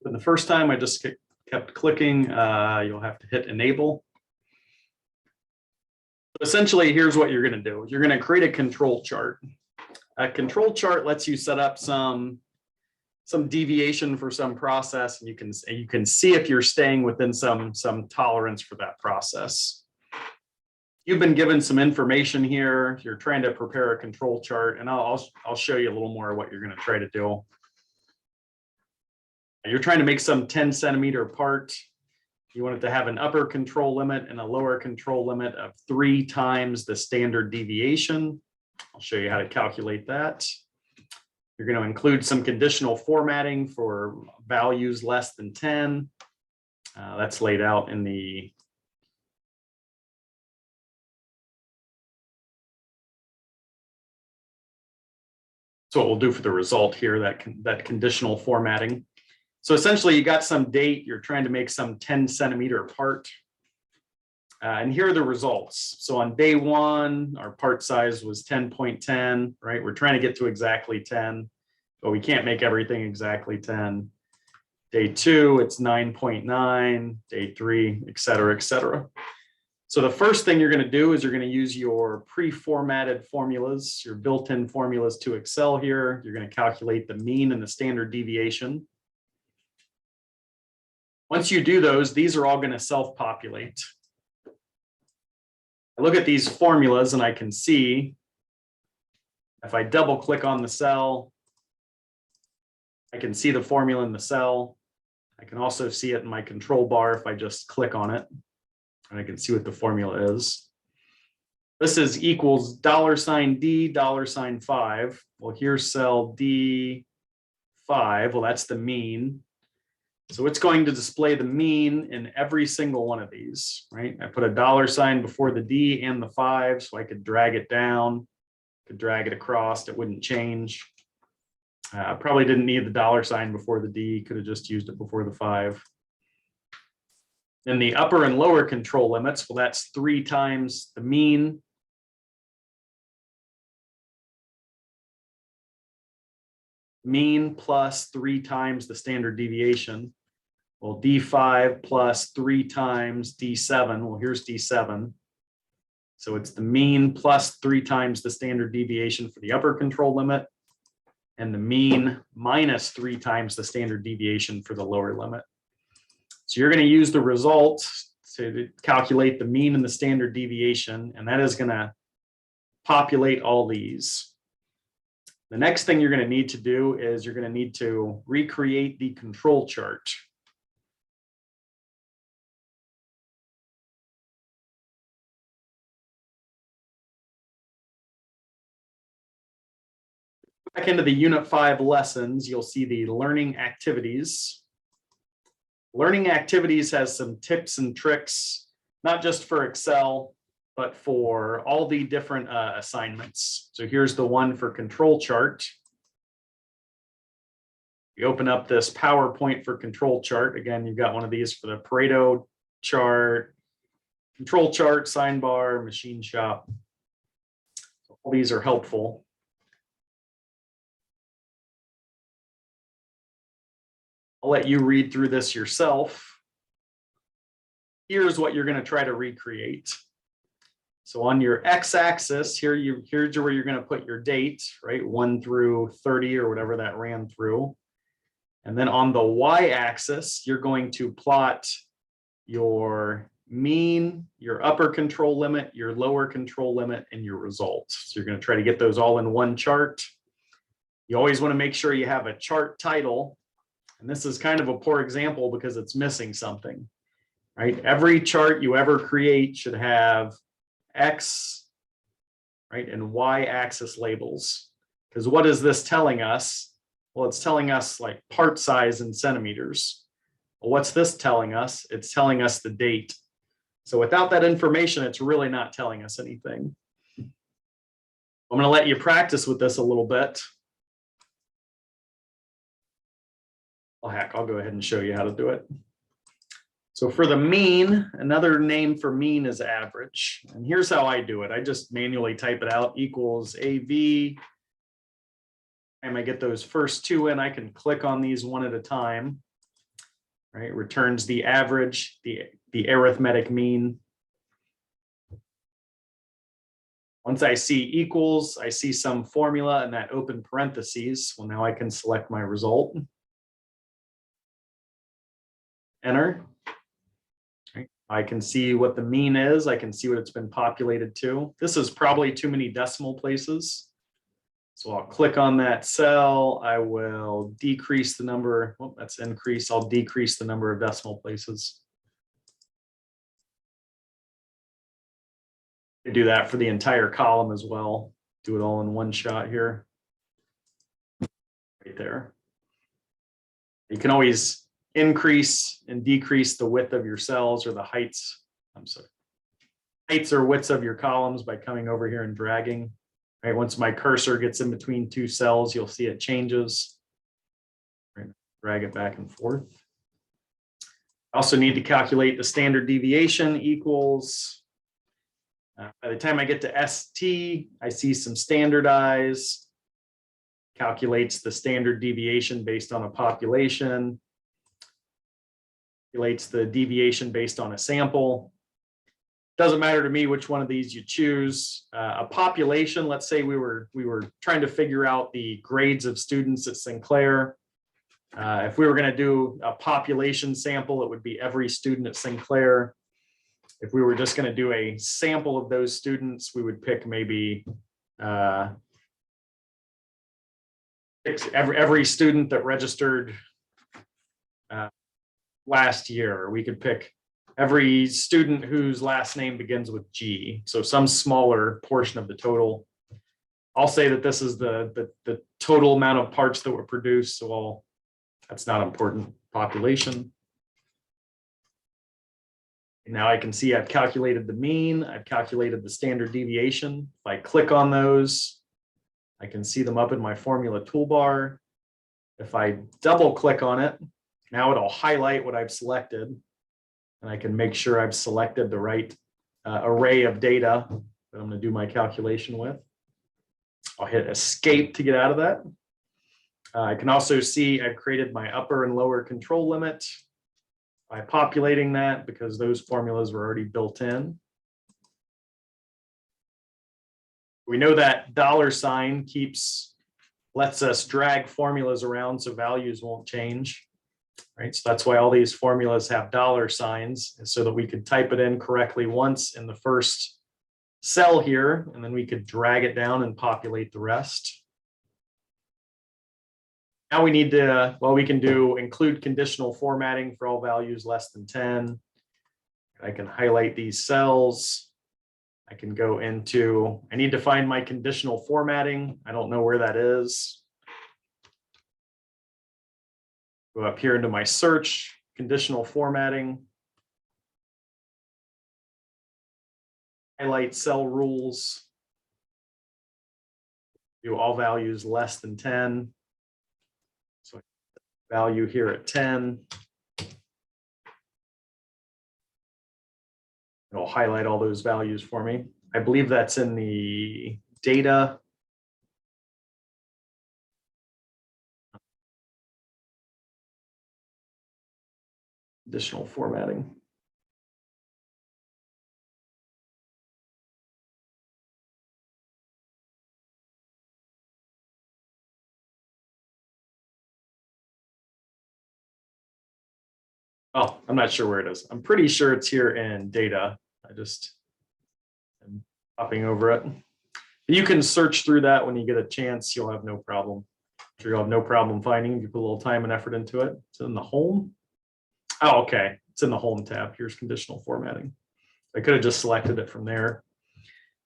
And the first time I just kept clicking, you'll have to hit enable. Essentially, here's what you're going to do. You're going to create a control chart. A control chart lets you set up some deviation for some process, and you can see if you're staying within some tolerance for that process. You've been given some information here. You're trying to prepare a control chart, and I'll show you a little more of what you're going to try to do. You're trying to make some 10 centimeter part. You want it to have an upper control limit and a lower control limit of 3 times the standard deviation. I'll show you how to calculate that. You're going to include some conditional formatting for values less than 10. That's laid out in the so what we'll do for the result here, that conditional formatting. So essentially you got some date, you're trying to make some 10 centimeter part. And here are the results. So on day 1, our part size was 10.10, right? We're trying to get to exactly 10, but we can't make everything exactly 10. Day 2, it's 9.9, day 3, et cetera, et cetera. So the first thing you're going to do is you're going to use your pre-formatted formulas, your built-in formulas to Excel here. You're going to calculate the mean and the standard deviation. Once you do those, these are all going to self-populate. I look at these formulas and I can see if I double click on the cell, I can see the formula in the cell. I can also see it in my control bar if I just click on it, and I can see what the formula is. This is equals $D, $5. Well, here's cell D5. Well, that's the mean. So it's going to display the mean in every single one of these, right? I put a $ before the D and the 5, so I could drag it down, could drag it across, it wouldn't change. Probably didn't need the $ before the D, could have just used it before the 5. Then the upper and lower control limits, well, that's 3 times the mean. Mean plus 3 times the standard deviation. Well, D5 plus 3 times D7. Well, here's D7. So it's the mean plus 3 times the standard deviation for the upper control limit, and the mean minus 3 times the standard deviation for the lower limit. So you're going to use the result to calculate the mean and the standard deviation, and that is going to populate all these. The next thing you're going to need to do is you're going to need to recreate the control chart. Back into the Unit 5 lessons, you'll see the learning activities. Learning activities has some tips and tricks, not just for Excel, but for all the different assignments. So here's the one for control chart. You open up this PowerPoint for control chart. Again, you've got one of these for the Pareto chart, control chart, sign bar, machine shop. So all these are helpful. I'll let you read through this yourself. Here's what you're going to try to recreate. So on your x-axis, here's where you're going to put your date, right? 1 through 30 or whatever that ran through. And then on the y-axis, you're going to plot your mean, your upper control limit, your lower control limit, and your result. So you're going to try to get those all in one chart. You always want to make sure you have a chart title. And this is kind of a poor example because it's missing something, right? Every chart you ever create should have X, right, and Y axis labels. Because what is this telling us? Well, it's telling us like part size in centimeters. Well, what's this telling us? It's telling us the date. So without that information, it's really not telling us anything. I'm going to let you practice with this a little bit. Well, heck, I'll go ahead and show you how to do it. So for the mean, another name for mean is average. And here's how I do it. I just manually type it out, equals AV. And I get those first 2 in, I can click on these one at a time. right? Returns the average, the arithmetic mean. Once I see equals, I see some formula in that open parentheses. Well, now I can select my result. Enter. Right. I can see what the mean is. I can see what it's been populated to. This is probably too many decimal places. So I'll click on that cell. I will decrease the number. Well, that's increase. I'll decrease the number of decimal places. I do that for the entire column as well. Do it all in one shot here. Right there. You can always increase and decrease the width of your cells or the heights. I'm sorry. Heights or widths of your columns by coming over here and dragging. Right, once my cursor gets in between two cells, you'll see it changes. Right, drag it back and forth. I also need to calculate the standard deviation equals. By the time I get to ST, I see some standardized. Calculates the standard deviation based on a population. Calculates the deviation based on a sample. Doesn't matter to me which one of these you choose. A population, let's say we were trying to figure out the grades of students at Sinclair. If we were going to do a population sample, it would be every student at Sinclair. If we were just going to do a sample of those students, we would pick maybe every student that registered last year. We could pick every student whose last name begins with G, so some smaller portion of the total. I'll say that this is the total amount of parts that were produced, so that's not important. Population. Now I can see I've calculated the mean, I've calculated the standard deviation. If I click on those, I can see them up in my formula toolbar. If I double click on it, now it'll highlight what I've selected. And I can make sure I've selected the right array of data that I'm going to do my calculation with. I'll hit escape to get out of that. I can also see I've created my upper and lower control limit by populating that because those formulas were already built in. We know that $sign lets us drag formulas around so values won't change. Right, so that's why all these formulas have $signs, so that we could type it in correctly once in the first cell here, and then we could drag it down and populate the rest. Now we need to, well, we can do include conditional formatting for all values less than 10. I can highlight these cells. I can go into, I need to find my conditional formatting. I don't know where that is. Go up here into my search, conditional formatting. Highlight cell rules. Do all values less than 10. So value here at 10. It'll highlight all those values for me. I believe that's in the data. Additional formatting. Oh, I'm not sure where it is. I'm pretty sure it's here in data. I just am hopping over it. You can search through that when you get a chance. You'll have no problem. I'm sure you'll have no problem finding if you put a little time and effort into it. It's in the home. Oh, okay. It's in the home tab. Here's conditional formatting. I could have just selected it from there.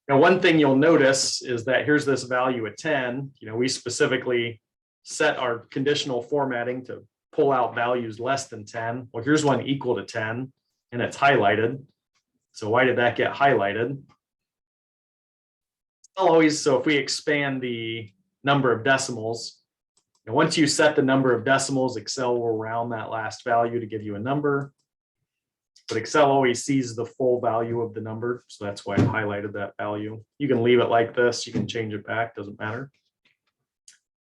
Now, one thing you'll notice is that here's this value at 10. You know, we specifically set our conditional formatting to pull out values less than 10. Well, here's one equal to 10 and it's highlighted. So why did that get highlighted? So if we expand the number of decimals, and once you set the number of decimals, Excel will round that last value to give you a number. But Excel always sees the full value of the number. So that's why I highlighted that value. You can leave it like this. You can change it back. Doesn't matter.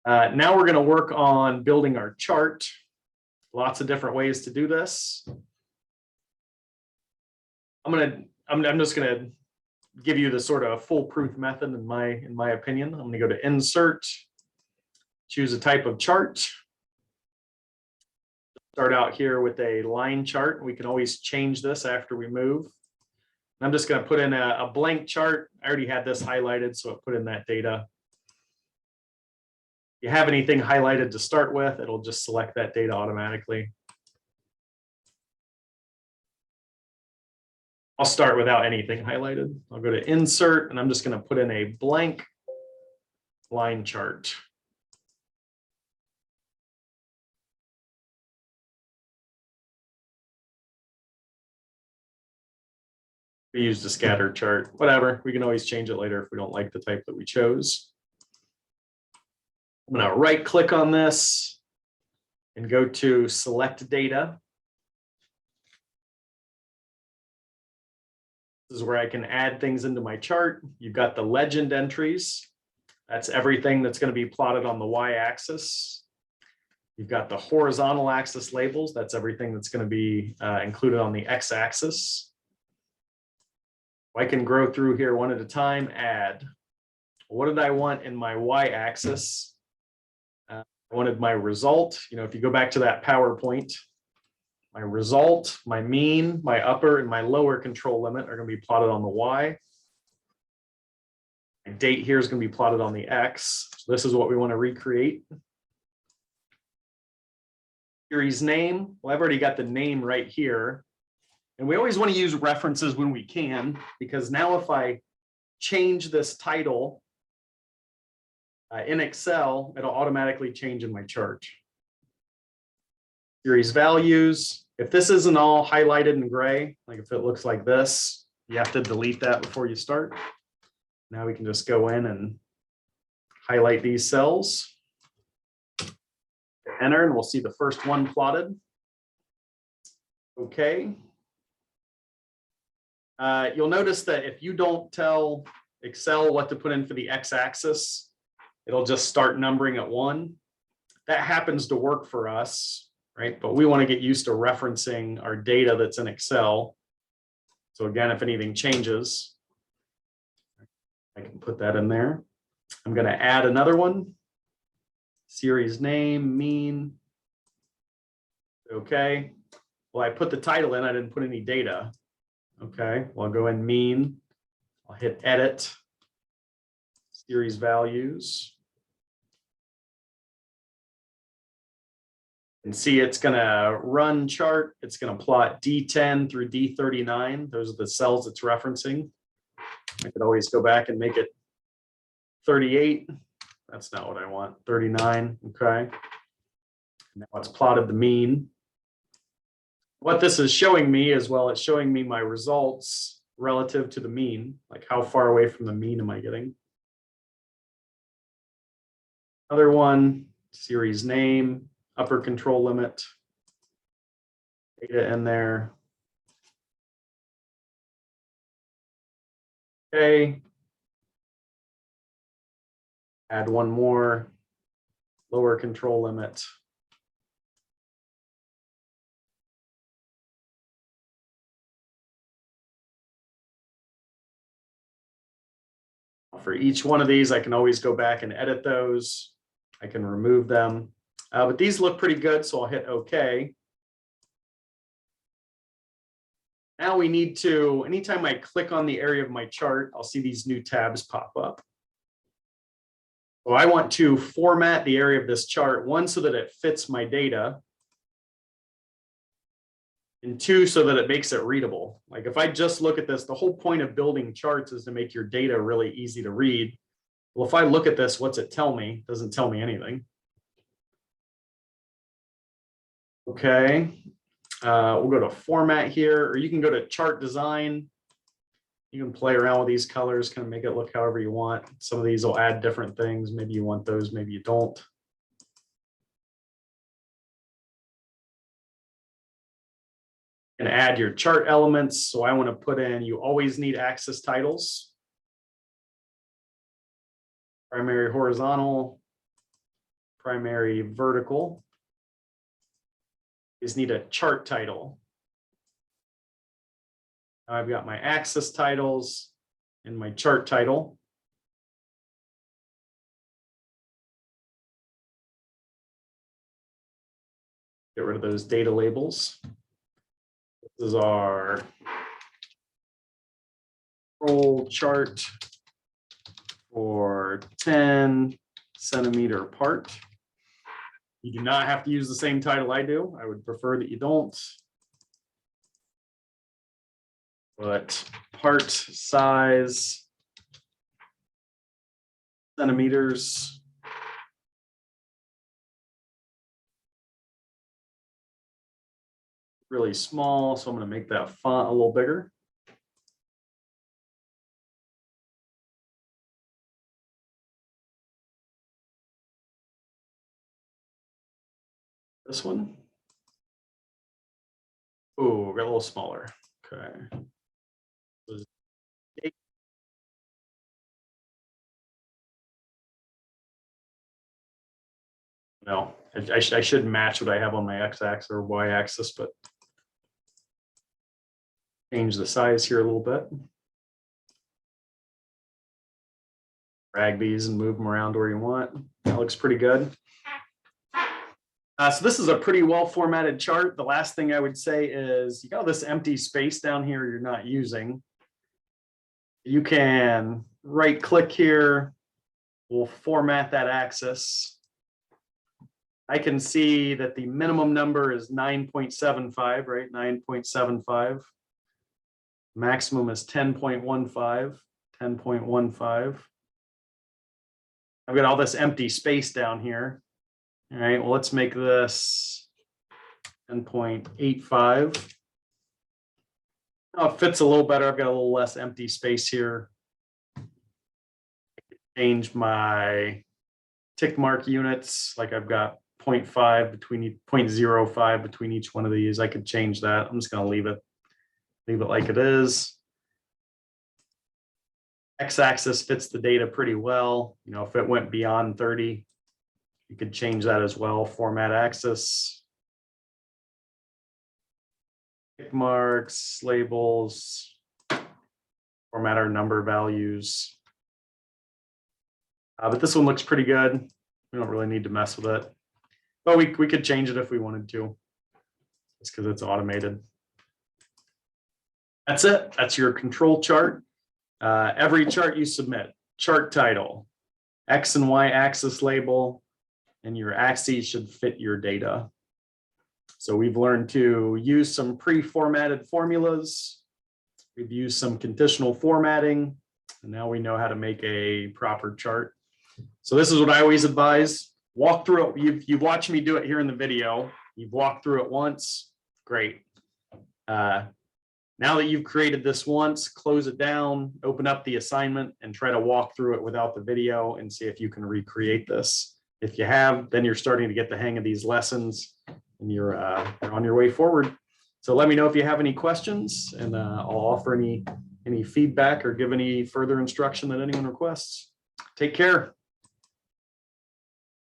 Now we're going to work on building our chart. Lots of different ways to do this. I'm just gonna give you the sort of foolproof method in my opinion. I'm gonna go to insert, choose a type of chart. Start out here with a line chart. We can always change this after we move. I'm just going to put in a blank chart. I already had this highlighted, so I put in that data. If you have anything highlighted to start with, it'll just select that data automatically. I'll start without anything highlighted. I'll go to insert, and I'm just going to put in a blank line chart. We used a scatter chart, whatever. We can always change it later if we don't like the type that we chose. I'm going to right click on this and go to select data. This is where I can add things into my chart. You've got the legend entries. That's everything that's going to be plotted on the y-axis. You've got the horizontal axis labels. That's everything that's going to be included on the x-axis. I can grow through here one at a time, add. What did I want in my y-axis? I wanted my result. You know, if you go back to that PowerPoint, my result, my mean, my upper and my lower control limit are going to be plotted on the y. My date here is going to be plotted on the x. So this is what we want to recreate. Series name. Well, I've already got the name right here. And we always want to use references when we can, because now if I change this title in Excel, it'll automatically change in my chart. Series values. If this isn't all highlighted in gray, like if it looks like this, you have to delete that before you start. Now we can just go in and highlight these cells. Enter, and we'll see the first one plotted. Okay. You'll notice that if you don't tell Excel what to put in for the x-axis, it'll just start numbering at 1. That happens to work for us, right? But we want to get used to referencing our data that's in Excel. So again, if anything changes, I can put that in there. I'm going to add another one. Series name, mean. Okay. Well, I put the title in, I didn't put any data. Okay, well, I'll go in mean. I'll hit edit, series values. And see, it's going to run chart. It's going to plot D10 through D39. Those are the cells it's referencing. I could always go back and make it 38. That's not what I want. 39. Okay. Now it's plotted the mean. What this is showing me is, well, it's showing me my results relative to the mean, like how far away from the mean am I getting? Other one, series name, upper control limit, data in there. Okay. Add one more, lower control limit. For each one of these, I can always go back and edit those. I can remove them, but these look pretty good, so I'll hit OK. Now we need to, anytime I click on the area of my chart, I'll see these new tabs pop up. So I want to format the area of this chart, one, so that it fits my data, and two, so that it makes it readable. Like if I just look at this, the whole point of building charts is to make your data really easy to read. Well, if I look at this, what's it tell me? It doesn't tell me anything. Okay, we'll go to format here, or you can go to chart design. You can play around with these colors, kind of make it look however you want. Some of these will add different things. Maybe you want those, maybe you don't. And add your chart elements. So I want to put in, you always need axis titles. Primary horizontal, primary vertical. just need a chart title. I've got my axis titles and my chart title. Get rid of those data labels. This is our control chart for 10 centimeter apart. You do not have to use the same title I do. I would prefer that you don't. But part size, centimeters. Really small, so I'm going to make that font a little bigger. This one. Oh, got a little smaller. Okay. No, I should match what I have on my x-axis or y-axis, but change the size here a little bit. Drag these and move them around where you want. That looks pretty good. So this is a pretty well formatted chart. The last thing I would say is you got this empty space down here you're not using. You can right click here. We'll format that axis. I can see that the minimum number is 9.75, right? 9.75. Maximum is 10.15, 10.15. I've got all this empty space down here. All right, well, let's make this 10.85. Oh, it fits a little better. I've got a little less empty space here. Change my tick mark units, like I've got 0.5 between 0.05 between each one of these. I could change that. I'm just going to leave it like it is. X-axis fits the data pretty well. You know, if it went beyond 30, you could change that as well. Format axis. Tick marks, labels, format our number values. But this one looks pretty good. We don't really need to mess with it. But we could change it if we wanted to. It's because it's automated. That's it. That's your control chart. Every chart you submit, chart title, X and Y axis label, and your axes should fit your data. So we've learned to use some pre-formatted formulas. We've used some conditional formatting, and now we know how to make a proper chart. So this is what I always advise. Walk through it. You've watched me do it here in the video. You've walked through it once. Great. Now that you've created this once, close it down, open up the assignment, and try to walk through it without the video and see if you can recreate this. If you have, then you're starting to get the hang of these lessons and you're on your way forward. So let me know if you have any questions, and I'll offer any feedback or give any further instruction that anyone requests. Take care.